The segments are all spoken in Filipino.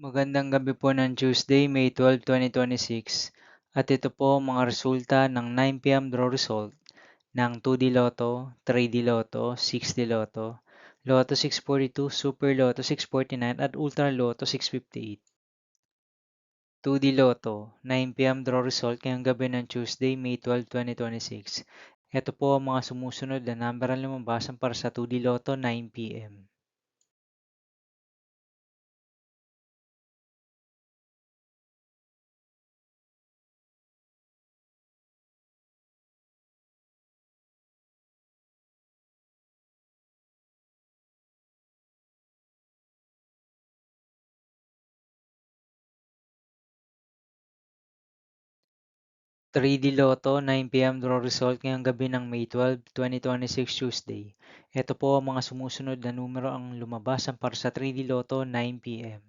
Magandang gabi po ng Tuesday, May 12, 2026. At ito po ang mga resulta ng 9 p.m. draw result ng 2D Lotto, 3D Lotto, 6D Lotto, Lotto 642, Super Lotto 649 at Ultra Lotto 658. 2D Lotto, 9 p.m. draw result ngayong gabi ng Tuesday, May 12, 2026. Ito po ang mga sumusunod na number ang lumabasan para sa 2D Lotto 9 p.m. 3D Lotto 9 p.m. draw result ngayong gabi ng May 12, 2026 Tuesday. Ito po ang mga sumusunod na numero ang lumabasan para sa 3D Lotto 9 p.m.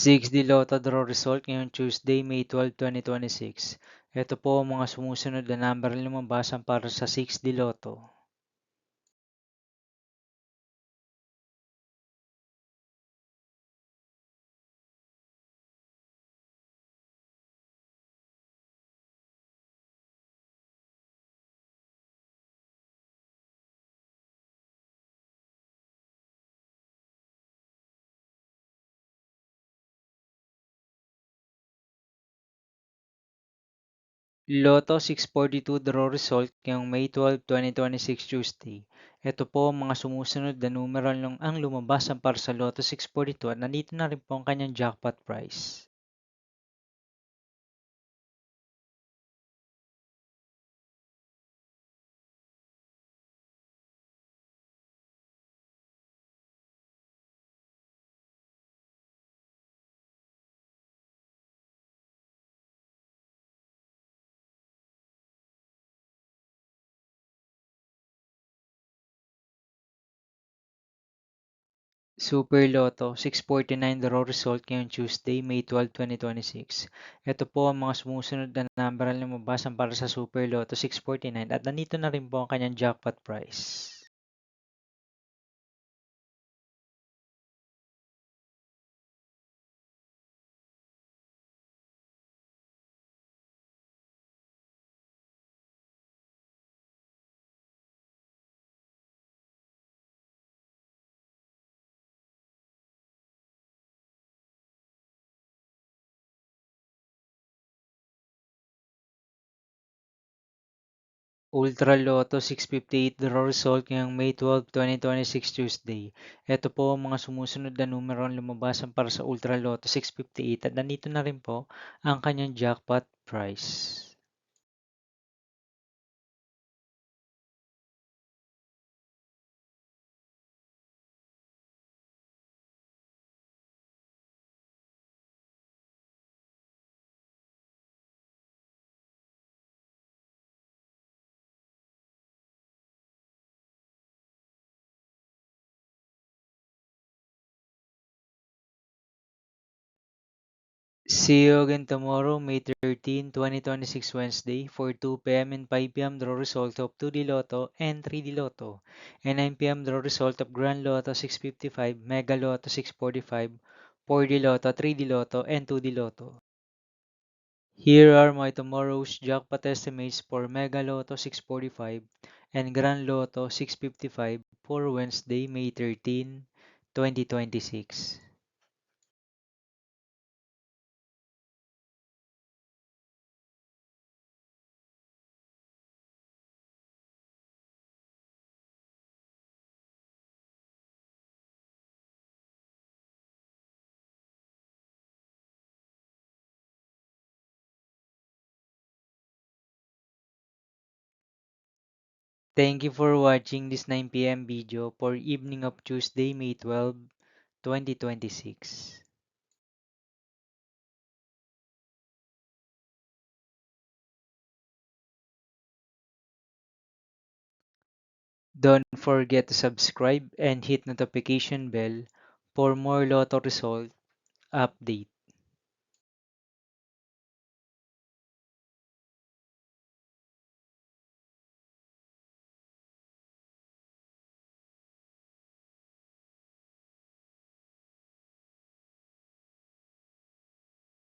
6D Lotto draw result ngayong Tuesday, May 12, 2026. Ito po ang mga sumusunod na number ang lumabasan para sa 6D Lotto. Lotto 642 draw result ngayong May 12, 2026 Tuesday. Ito po ang mga sumusunod na numero ang lumabasan para sa Lotto 642 at nandito na rin po ang kanyang jackpot price. Super Lotto 649 draw result ngayong Tuesday, May 12, 2026. Ito po ang mga sumusunod na number ang lumabasan para sa Super Lotto 649 at nandito na rin po ang kanyang jackpot price. Ultra Lotto 658 draw result ngayong May 12, 2026 Tuesday. Ito po ang mga sumusunod na numero ang lumabasan para sa Ultra Lotto 658 at nandito na rin po ang kanyang jackpot price. See you again tomorrow, May 13, 2026 Wednesday for 2 p.m. and 5 p.m. draw result of 2D Lotto and 3D Lotto and 9 p.m. draw result of Grand Lotto 655, Mega Lotto 645, 4D Lotto, 3D Lotto, and 2D Lotto. Here are my tomorrow's jackpot estimates for Mega Lotto 645 and Grand Lotto 655 for Wednesday, May 13, 2026. Thank you for watching this 9 p.m. video for evening of Tuesday, May 12, 2026. Don't forget to subscribe and hit notification bell for more Lotto result update.